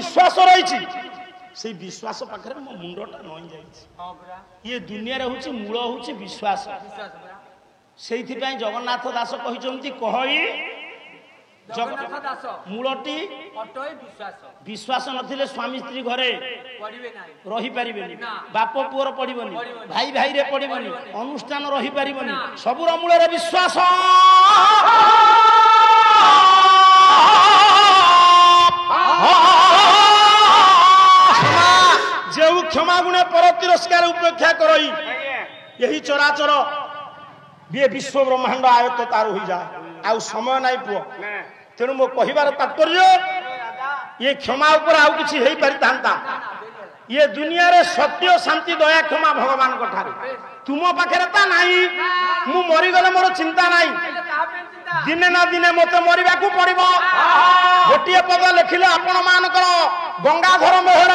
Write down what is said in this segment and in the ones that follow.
विश्वास रही से विश्वास पाखे मो मुंडटा नई जाए ये दुनिया हूँ मूल हूँ विश्वास से जगन्नाथ दास कहते कही मूलटी विश्वास नथिले स्वामी स्त्री घरे रही पारिबेनी बाप पुअर पड़िबनी भाई भाई रे पड़िबनी अनुष्ठान रही पारिबनी सबुर मूल रे विश्वास जो क्षमा गुणे पर तिरस्कार उपेक्षा करई यही चराचर ये विश्व ब्रह्मांड आयत्त तार हो जाए आउ समय नाई पुओ तेणु मो कहिबार तात्पर्य ये क्षमा ऊपर आउ किछि हेई पारि तांता ये दुनिया रे सत्य शांति दया क्षमा भगवान ठारे तुम पाखे ता नाही मु मरी गले मोर चिंता नाही दिने ना दिने मते मरिबा को पड़िबो गोटिए पद लिखिले आपण मानकर गंगाधर मेहर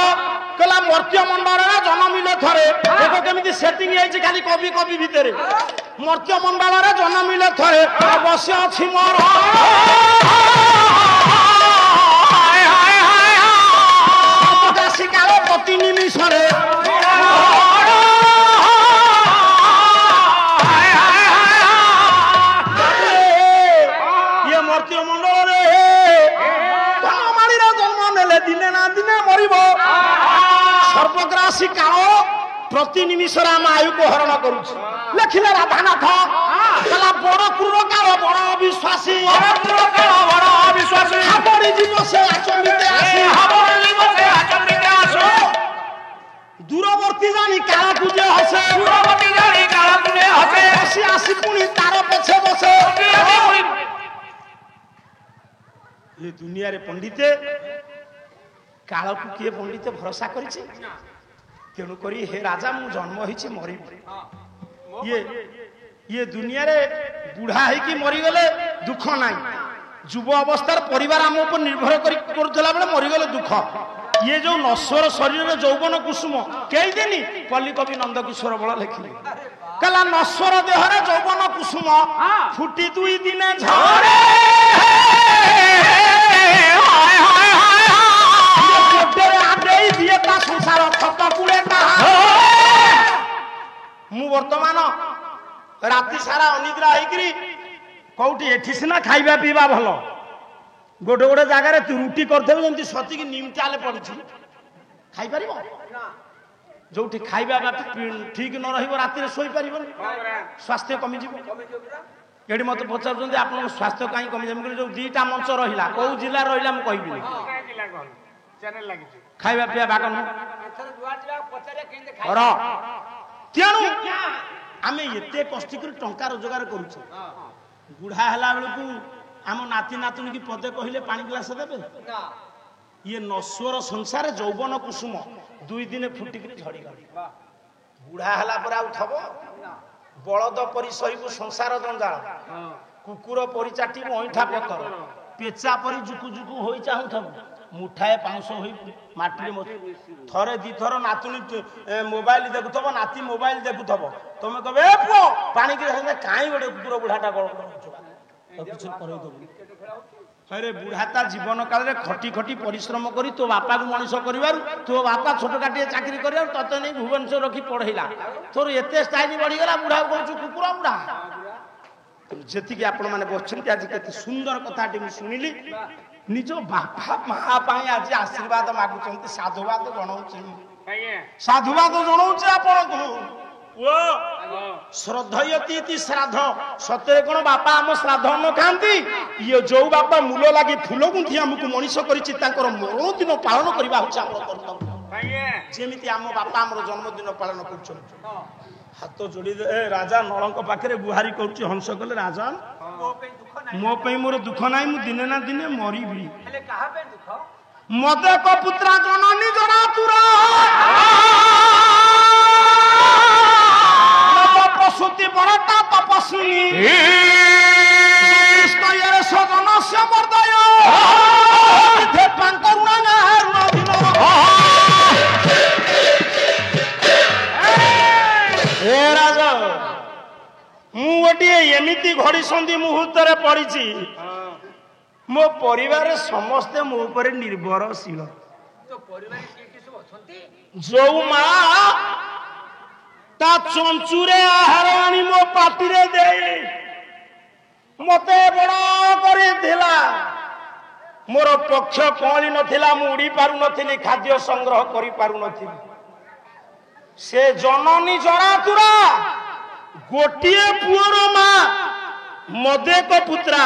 कला मर्त्य मंडल रे जन्मिले थरे देखो केमिति सेटिंग आइछि खाली कवि कवि भितरे मर्त्य मंडल रे जन्मिले थरे अवश्य अछि मोर दासी काल प्रति निमिषरे ये मर्त्य मंडल रे धनमाड़ी रे जन्म नेले दिने ना दिने मरिबो सर्वग्रासी काल प्रति निमिष आम आयु को हरण करुछ लिखिले राधानाथ कला बड़ क्रूर काल बड़ अविश्वासी हाबड़ी जीव से आचमिते दूरवर्ती जानी काल पूजे हसे हसी आसी पुणी तार पछे बसे ये दुनिया रे पंडिते काल को किए पंडिते भरोसा करिछि तेणु करी हे राजा मु जन्म होइछि मरी ये दुनिया रे बुढ़ा है कि मरी गले दुख नाई युव अवस्थार परिवार आम ऊपर निर्भर करुला बेले मरी गले दुख ये जो नश्वर शरीर यौवन कुसुम कई दिन पल्ली कवि नंद किशोर बल लिखिले कला नश्वर देहरे यौवन कुसुम फुटी दुई दिने झरे संसार खत कूड़े मु वर्तमान राति सारा अनिद्रा होइकरी कौटी एठी सिना खाइबा पीबा भलो गोटे गोटे जगार रुटी करथे जंती सती की निमटाले पड़छि खाइ परिबो जो खाइबा ठीक न रहिबो राति रे सोई परिबो स्वास्थ्य कमी जिवो एडी मते पचार आपन स्वास्थ्य काई कमी जे जो दीटा मंच रहिला को जिल्ला रहिला म कहिबी चैनल लागि खाइबा पिया बागन तेणु आमे एते कष्ट कर टंका रोजगार करूछ बुढ़ा हला बेलू आम नाती नातुणी की पदे कहले पानी ग्लास देबे ये नश्वर संसार यौवन कुसुम दुई दिन फुटिक झड़ी गली बुढ़ा हला पर आउ थबो बलद परि सहिबु संसार जंजाल कुकुर परि चाटिबु ओइठा पतर पेचा परि जुकु जुकु होई चाहू थबु मुठाए पाउस होई माटी में थरे दी थर नातुनी मोबाइल देखुथबो नाती मोबाइल देखुथबो तमे कहबे ए पुओ पानी के काई गोटे कुकुर बुढ़ाटा गळ किछ करे दबु अरे बुढ़ाता जीवन काल रे खटी खटी परिश्रम करी तो बापा को मनीष करिवार तो बापा छोट काटिए चाकरी करिवार तते नै भुवनेश्वर रखी पढ़ैला तोर एते स्टाइल बढ़ी गला बुढ़ा कहू कुकुर बुढ़ा जेति कि आपण माने बछन्ती आज केते सुंदर कथाटी मु सुनिली निज बापा माँ पाई आज आशीर्वाद मागुचंती साधुवाद जणाउछि साधुवाद जणाउछि आपण को श्रद्धयती श्राद्ध सतरे कोन बापा हम श्राद्ध न खांती ये जो बापा मूल लागी फूल गुंथि हमकु मनीष करिछि तांकर मरण दिन पालन करबा होछि हमर कर्तव्य जेमिति हम बापा हमर जन्मदिन पालन करछन हाथ जोड़ी दे राजा नलंक पाखरे बुहारी करुछि हंस कहले राजा मो पे मोर दुख नाई मु दिने ना दिने मरिबी हेले कहा पे दुख मते को पुत्रा जननी जरा तुरा पशुति बड़ता तपस्वी इसको ये सदन से मर्दय थे पांकरुणा ना हरुणा दिनो ए राजा मु गोटे एमिति घड़ी संधि मुहूर्त रे पड़ी मो परिवार समस्ते मो ऊपर निर्भरशील जो माँ ता चंचुरे आहार आनी मो पाटिरे दे मते बड़ा करे दिला मोर पक्ष कौली नथिला मु उड़ी पारु नथिली खाद्य संग्रह करि पारु नथिली से जननी जरातुरा गोटिए पुअर माँ मदे को पुत्रा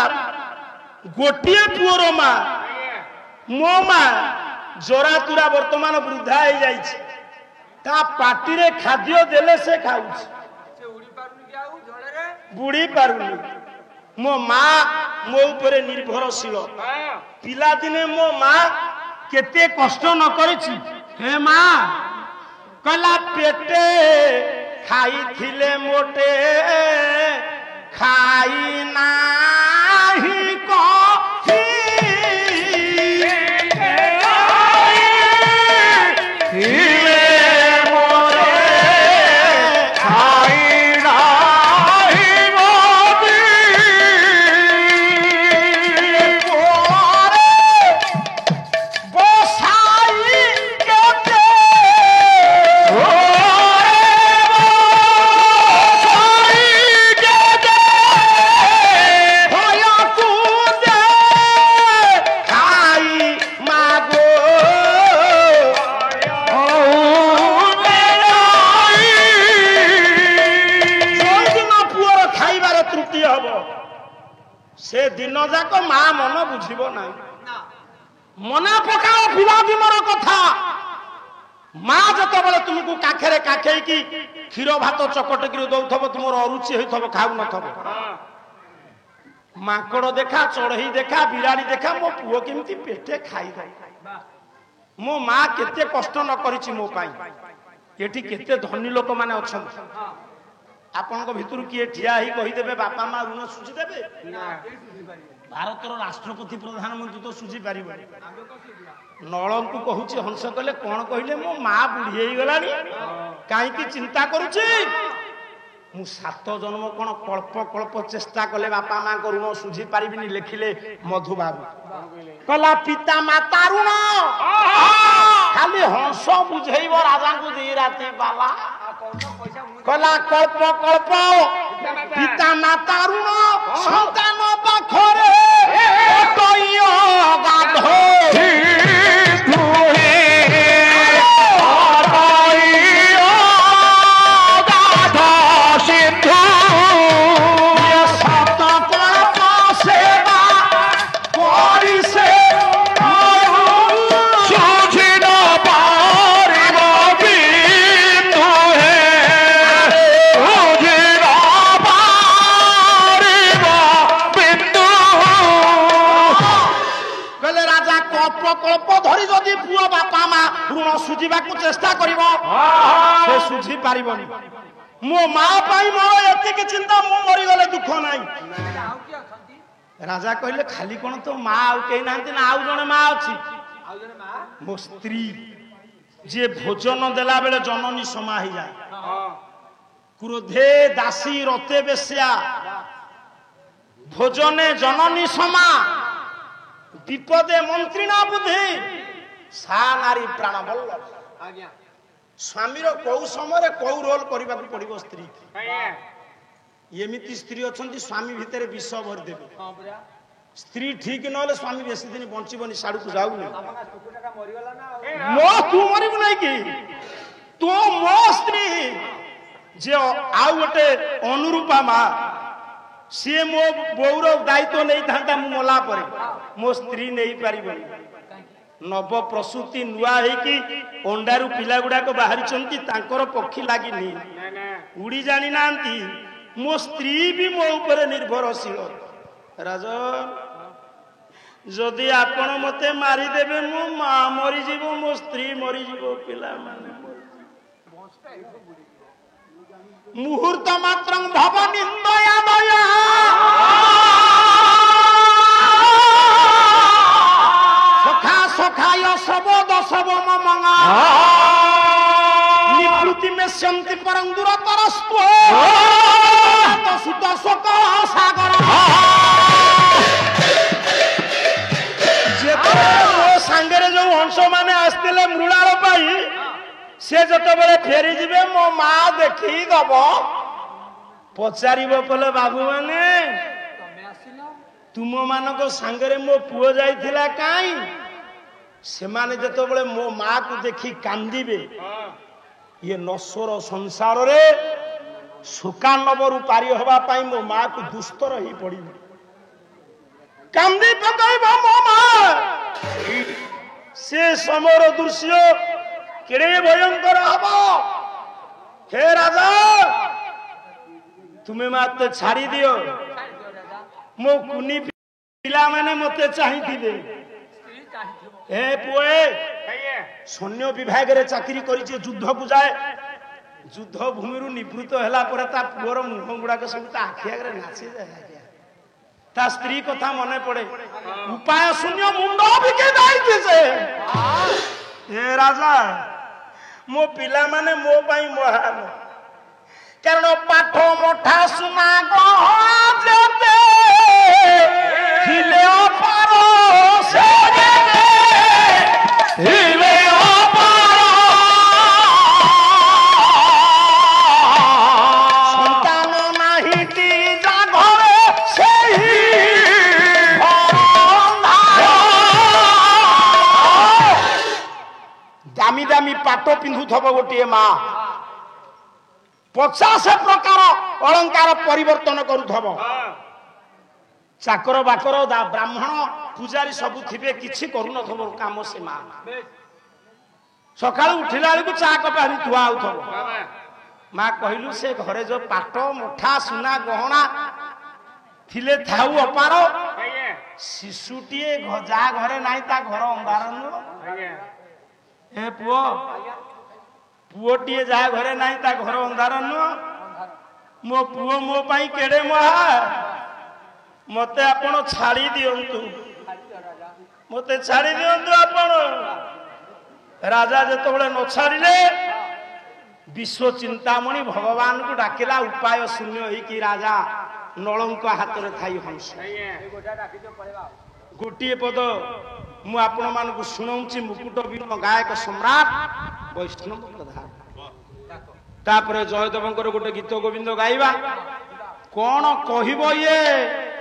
गोटिए पुअर माँ मो माँ जरातुरा वर्तमान वृद्धा हो जाई ता पाटिरे खाद्य देले से खाउछ बुढ़ी पारुनी मो माँ मो ऊपर निर्भरशील पिला दिने मो माँ केते कष्ट न करिछि हे माँ कला पेटे खाई थिले मोटे खाई नाही कही दिन जाक माँ मन बुझीब ना मना पकाओ पिलादी मोर कथा माँ जत बड़े तुमको काखेरे काखे की क्षीर भात चकटकी दौथब तुम अरुचि होथब खाऊ नथब माकड़ देखा चढ़ई देखा बिराड़ी देखा मो पुओ केमती पेटे खाई मो माँ केते कष्ट न करिछि मो पाई एठी केते धनी लोक माने अछन आपन भितर किए ठिया ही कहीदेवे बापा माँ ऋण सुझी देवे भारत राष्ट्रपति प्रधानमंत्री तो सुझी पार नल को कहूँ हंस कले कौन कहले मो माँ बुढ़ी गला कहीं चिंता करुची मु 7 जन्म कौन कल्प कल्प चेष्टा कले बापा माँ को ऋण सुझी पारिबिनी लिखिले मधुबाबू कला पिता माता ऋण खाली हंस बुझेब राजा को दी राति बाला कला कल्प कल्प पिता माता ऋण संतान पाखरे गाध कल्प धरी जदि पुओ बापा माँ ऋण सुझा चेष्टा करिब से सुझी पारिबनी मो माँ पाई मोर एतिक चिंता मु मरी गले दुख नाही राजा कहले खाली कोन तो माँ आउ केही नांती ना आउ जने माँ अछि मो स्त्री जे भोजन देला बेले जननी समा ही जाय क्रोधे दासी रते बेस्या भोजने जननी समा विपदे मंत्री ना बुद्धि सा नारी प्राण बल्लभ स्वामीर कौ समय कौ रोल करने को पड़ो स्त्री एमती स्त्री अच्छा स्वामी भितर विष भरी देवे स्त्री ठीक ना स्वामी बेसी दिन बंचबनी साड़ू को जाऊ मो तू मरबू ना कि तू मो स्त्री जे आउ गोटे अनुरूपा माँ सी मो बोर दायित्व नहीं था मु मला पर मो स्त्री नहीं पार नव प्रसूति नुआ होगी अंडारू पिला गुड़ाक बाहरी पक्षी लगी उड़ी जानी ना मो स्त्री भी मो ऊपर निर्भरशील राजन जदि आपण मते मारिदेवे मो माँ मरीज मो स्त्री मरीज पिला माने मुहूर्त मात्र भव निंदया दया सखा सखाय सबद सब मंगा निवृत्ति में शांति परं दुरतरस्व सुत शोक सागर जे मो सांगरे जो हंस माने आसते मृणाल से जो फेरी जीवे मो माँ देखी दब पचार कले बाबू मैंने तुम मान सांगरे मो पुओ जाइथिला काई से माने जो मो माँ को देखी कांदिबे ये नश्वर संसार रे सुकानबरू पारी हवा पाई मो माँ को दुस्तर ही पड़ी कांदी पकाइब मो माँ से समर दृश्य केड़े भयंकर हब हे राजा तुम्हें मत छाड़ी दियो मो कुनी पिला माने मते चाहिथिबे ए पुए सैन्य विभाग रे चाकरी करिचे युद्ध को जाए युद्ध भूमि रु निवृत्त हैला परे ता पुअर मुह गुडा के सब ता आखि आगे नाची जाए ता स्त्री कथा मने पड़े उपाय शून्य मुंडो बिके जाइते से हे राजा मो पिला माने मो पाई महान कारण पाठ मोठा सुना गते हिले अपार से हिले अपार संतान नाही ती जागरे सेही दामी दामी पाट पिंधु थब गोटे माँ 50 प्रकार अलंकार परिवर्तन करुथब चाकर बाकर ब्राह्मण पूजारी सब थे किसी करूम काम से माँ सका उठिला बेलू चा कप आनी थुआ होथब माँ कहलु से घरे जो पाट मुठा सुना गहना थिले थाऊ अपार शिशुटीए जा घरे नाई ता घर अंगार ए पुओ पुओटीए जा घरे नाई ता घर अंधार नुह मो पुओ मो पाई केड़े महा मते आपण छाड़ी दियंतु मते छाड़ी दियंतु आपण राजा जेतबेले न छाड़िले विश्व चिंतामणि भगवान को डाकिला उपाय शून्य होई कि राजा नलंक हाथ रे थाई हंस गोटिए पद मु आपण मानकु सुनाउची मुकुट बिन गायक सम्राट वैष्णव प्रधान तापर जयदेवंकर गोटे गीत गोविंद गाइबा कौन कहब ये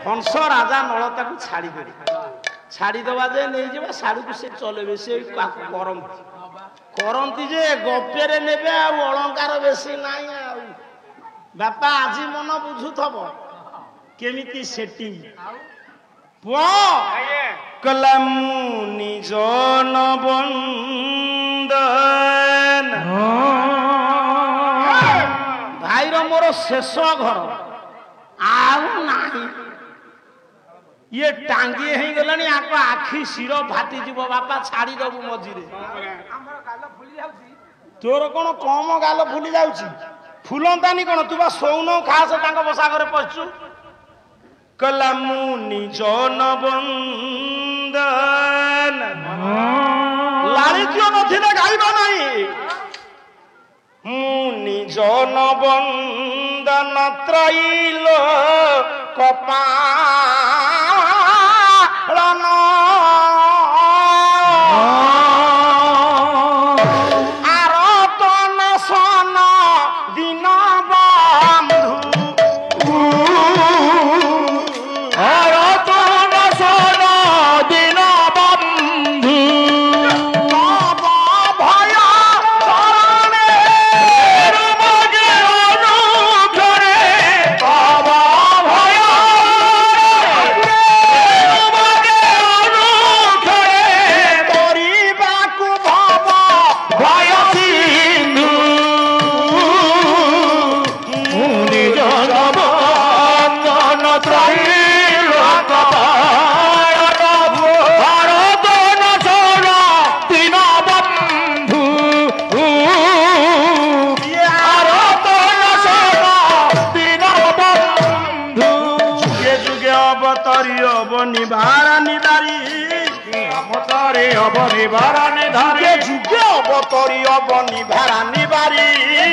हंस राजा नलता को छाड़ी दे छाड़ी दबा जे नहीं जावा साड़ी को से चलेबे से करती जे गपेरे नेबे आ अलंकार बेसी नाही आ बापा आजी मन बुझुथब केमिति सेटिंग पुओ कलमु निज नबंदन भाई रो मोर शेष घर आउ नाही ये टांगी हे गलानी आको आखी सिरो फाटी जीव बापा छाड़ी दबु मझिरे तोर कोन कम गाल फुली जाउची फुलंतानी कोन तू बा सोउनो खास तांग बसा करे पछू कलमु निज नबंदन लालित्य नथिले गाइबा नाही निज नबंदन त्रैल कपालन आरतन सन दिन बंधु आरतन सन दिन बंधु तब भय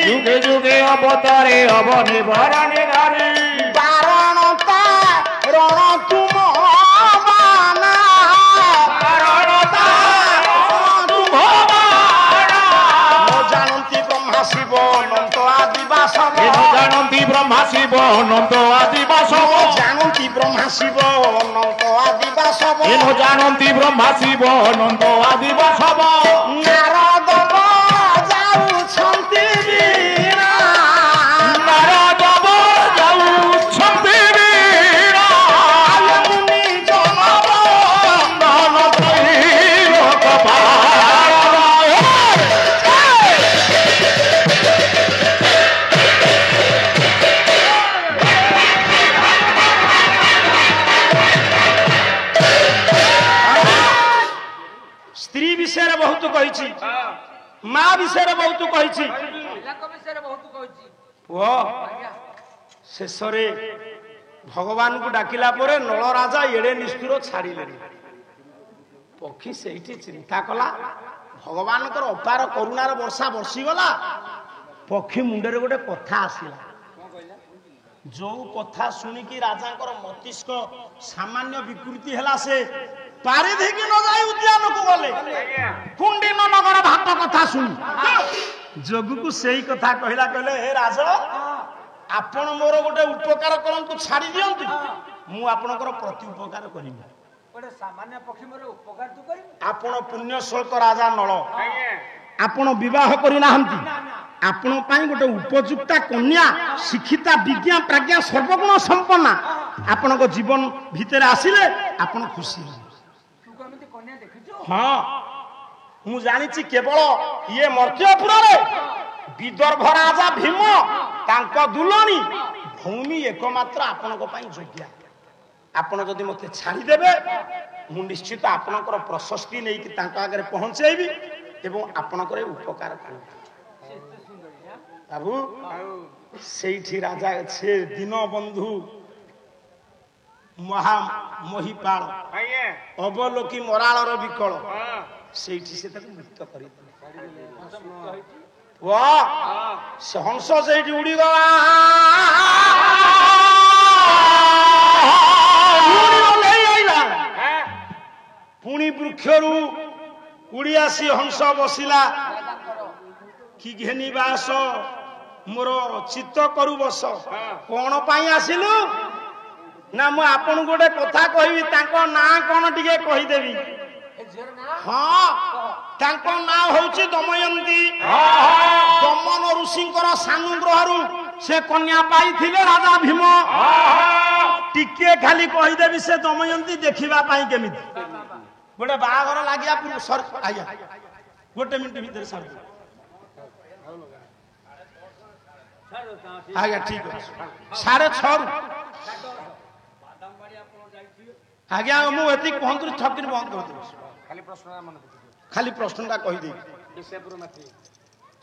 जुगे जुगे अवतारे अवनि भरानी धारी बारणता रण तुम बाना बारणता रण तुम শিব অনন্ত আদি বাসব জানন্তি ব্রহ্মা শিব অনন্ত আদি বাসব এন জানন্তি ব্রহ্মা শিব অনন্ত আদি বাসব নারদ যাଉଛନ୍ତି বীরা নারদ যাଉଛନ୍ତି ବୀରା ମୁନି ଜନମ ବନ୍ଦନ ତ୍ରିଲୋକ ପାଳ। ସ୍ତ୍ରୀ ବିଷୟରେ ବହୁତ କହିଛି, ମା ବିଷୟରେ ବହୁତ କହିଛି, ଓ ଶେଷରେ ଭଗବାନଙ୍କୁ ଡାକିଲା ପରେ ନଳ ରାଜା ଏଡେ ନିଷ୍ଠୁର ଛାଡ଼ିଲେନି। ପକ୍ଷୀ ସେଇଠି ଚିନ୍ତା କଲା, ଭଗବାନଙ୍କର ଅପାର କରୁଣାର ବର୍ଷା ବର୍ଷିଗଲା। ପକ୍ଷୀ ମୁଣ୍ଡରେ ଗୋଟେ କଥା ଆସିଲା, ଯୋଉ କଥା ଶୁଣିକି ରାଜାଙ୍କର ମସ୍ତିଷ୍କ ସାମାନ୍ୟ ବିକୃତି ହେଲା, ସେ ପାରିଧିକି ନ ଯାଇ ଉଦ୍ୟାନକୁ ଗଲେ। କୁଣ୍ଡିନ ନଗର ଭାତ କଥା ଶୁଣି ଯୋଗକୁ ସେଇ କଥା କହିଲା, କହିଲେ ହେ ରାଜ, ଆପଣ ମୋର ଗୋଟେ ଉପକାର କରନ୍ତୁ, ଛାଡ଼ି ଦିଅନ୍ତୁ, ମୁଁ ଆପଣଙ୍କର ପ୍ରତି ଉପକାର କରିବି। ଆପଣ ପୁଣ୍ୟଶ୍ଳୋକ ରାଜା ନଳ, ଆପଣ ବିବାହ କରିନାହାନ୍ତି, ଆପଣ ପାଇଁ ଗୋଟେ ଉପଯୁକ୍ତା କନ୍ୟା, ଶିକ୍ଷିତା, ବିଜ୍ଞା ପ୍ରାଜ୍ଞା ସର୍ବଗୁଣ ସମ୍ପନ୍ନା ଆପଣଙ୍କ ଜୀବନ ଭିତରେ ଆସିଲେ ଆପଣ ଖୁସି ହେବେ। ହଁ, ମୁଁ ଜାଣିଛି କେବଳ ଇଏ ମର୍ତ୍ତ୍ୟପୁରରେ ବିଦର୍ଭ ରାଜା ଭୀମ, ତାଙ୍କ ଦୁଲଣୀ ଭୂମି ଏକମାତ୍ର ଆପଣଙ୍କ ପାଇଁ ଯୋଗ୍ୟ। ଆପଣ ଯଦି ମୋତେ ଛାଡ଼ିଦେବେ, ମୁଁ ନିଶ୍ଚିତ ଆପଣଙ୍କର ପ୍ରଶସ୍ତି ନେଇକି ତାଙ୍କ ଆଗରେ ପହଞ୍ଚେଇବି ଏବଂ ଆପଣଙ୍କର ଉପକାର କରିବି। ବାବୁ, ସେଇଠି ରାଜା ସେ ଦୀନବନ୍ଧୁ ମହା ମହିପାଳ ଅବଲୋକି ମରାଳର ବିକଳ, ସେଇଠି ସେ ତାକୁ ମୁକ୍ତ କରିଦେଲେ। ସେ ହଂସ ସେଇଠି ଉଡ଼ିଗଲା। ପୁଣି ବୃକ୍ଷରୁ ଉଡ଼ି ଆସି ହଂସ ବସିଲା। କି ଘେନିବାସ ମୋର ଚିତ୍ତ କରୁ ବସ, କଣ ପାଇଁ ଆସିଲୁ ନା ମୁଁ ଆପଣଙ୍କୁ ଗୋଟେ କଥା କହିବି, ତାଙ୍କ ନାଁ କଣ ଟିକେ କହିଦେବି। ହଁ, ତାଙ୍କ ନାଁ ହଉଛି ଦମୟନ୍ତୀ। ଦମନ ଋଷିଙ୍କର ସାନୁଗ୍ରହରୁ ସେ କନ୍ୟା ପାଇଥିଲେ ରାଜା ଭୀମ। ଟିକେ ଖାଲି କହିଦେବି, ସେ ଦମୟନ୍ତୀ ଦେଖିବା ପାଇଁ କେମିତି। ଗୋଟେ ବାହାଘର ଲାଗିବା ଆଜ୍ଞା ଗୋଟେ ମିନିଟ ଭିତରେ ସାର୍ ଆଜ୍ଞା ଠିକ ଅଛି, 6:30 ଆଜ୍ଞା ମୁଁ ଏତିକି ପହଞ୍ଚୁଛି, ଠକିନି ବନ୍ଦ କରିଦେଉଛି। ଖାଲି ପ୍ରଶ୍ନଟା କହିଦେବି,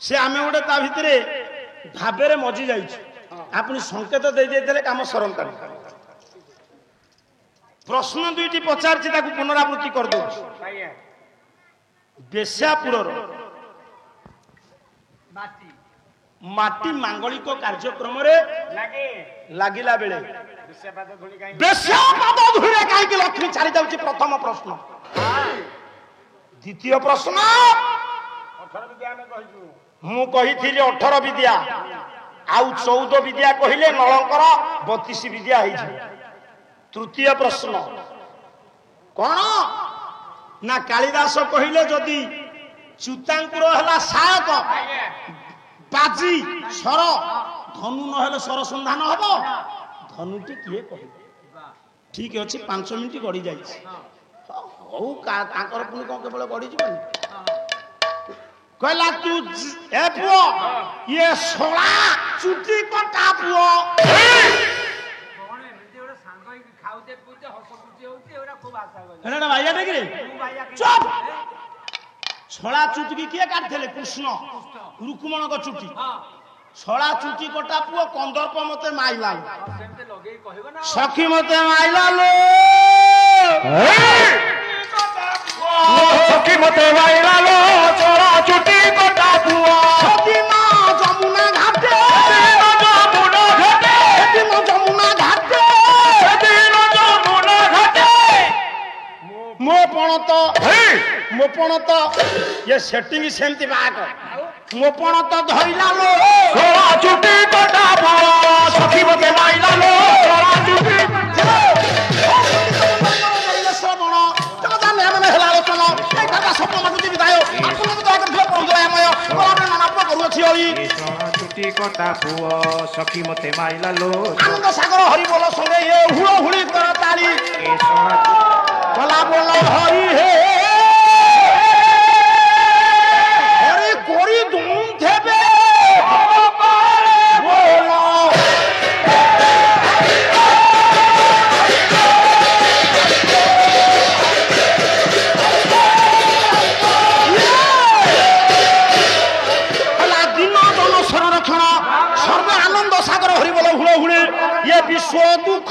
ସେ ଆମେ ଗୋଟେ ତା ଭିତରେ ଭାବରେ ମଜି ଯାଇଛୁ। ଆପଣ ସଂକେତ ଦେଇଦେଇଥିଲେ କାମ ସରନ୍ତାନି। ପ୍ରଶ୍ନ ଦୁଇଟି ପଚାରିଛି, ତାକୁ ପୁନରାବୃତ୍ତି କରିଦେଉଛି। ବେଶ୍ୟାପୁରର ମାଟି ମାଙ୍ଗଳିକ କାର୍ଯ୍ୟକ୍ରମରେ ଲାଗିଲା ବେଳେ ବେଶ୍ୟାପାଦ ଧୂଳିରେ କାହିଁକି ଲକ୍ଷ୍ମୀ ଛାଡ଼ି ଯାଉଛି? ପ୍ରଥମ ପ୍ରଶ୍ନ। ଦ୍ୱିତୀୟ ପ୍ରଶ୍ନ, ମୁଁ କହିଥିଲି 18 ବିଦ୍ୟା, ଆଉ 14 ବିଦ୍ୟା କହିଲେ ନଳଙ୍କର 32 ବିଦ୍ୟା ହେଇଯିବ। ତୃତୀୟ ପ୍ରଶ୍ନ କଣ ନା କାଳିଦାସ କହିଲେ ଯଦି ଚ୍ୟୁତାଙ୍କୁର ହେଲା ସାୟକ, ବାଜି ସ୍ୱର, ଧନୁ ନହେଲେ ସ୍ୱର ସନ୍ଧାନ ହବ, ଧନୁଟି କିଏ କହିବ? ଠିକ ଅଛି, 5 ମିନିଟ ଗଡି ଯାଇଛି। ହଉ, ତାଙ୍କର ପୁଣି କଣ କେବଳ ଗଡିଯିବନି? କହିଲା ତୁ ଏ ପୁଅ, ଇଏ ଶଳା ଚୁଟି କଟା ପୁଅ, ଛଳା ଚୁଟି କିଏ କାଟିଥିଲେ? କୃଷ୍ଣ ରୁକ୍ମଣଙ୍କ ଚୁଟି। ଛଳା ଚୁଟି କଟା ପୁଅ କନ୍ଦର୍ପ ମତେ ମାଇଲା, ସଖୀ ମତେ ମାଇଲା ଲୋ, ସଖୀ ମତେ ମାଇଲା ଲୋ, ଛଳା ଚୁଟି କଟା ପୁଅ। ସେଦିନ ଯମୁନା ଘାଟେ, ଯମୁନା ଘାଟେ, ସେଦିନ ଯମୁନା ଘାଟେ, ସେଦିନ ଯମୁନା ଘାଟେ, ମୋ ପଣତ ମୋ ମୋପଣ ତ ଇଏ ସେଟିଂ ସେମିତି ବାଗ ମୋପଣ ତ ଧଇଲା ଲୋ ଛୋଳା ଚୁଟି କଟା ପୁଅ ସଖୀ ମତେ ମାଇଲା ଲୋ ଛୋଳା ଚୁଟି ଶ୍ରବଣ ଜଗଦା ମାନେ ହେଲା ଆଲୋଚନା ଏଇ କଥା ସ୍ୱପ୍ନ ମାଗୁଛି ବିଦାୟ ଆପଣଙ୍କୁ ଦୟାକରି ପହଞ୍ଚାମୟ ନାନାତ୍ମ କରୁଅଛି ଅଳି ଛୋଳା ଚୁଟି କଟା ପୁଅ ସଖୀ ମତେ ମାଇଲା ଲୋ ଆନନ୍ଦ ସାଗର ହରି ବୋଲ ସଙ୍ଗେ ଏ ହୁଳ ହୁଳି କର ତାଳି କଲା ବୋଲ ହରି হে হরি করি দুম থেবে বল দিন জন সংরক্ষণ সর্বে আনন্দ সাগর হরি বল হুল হুড়ি এ বিশ্ব দুঃখ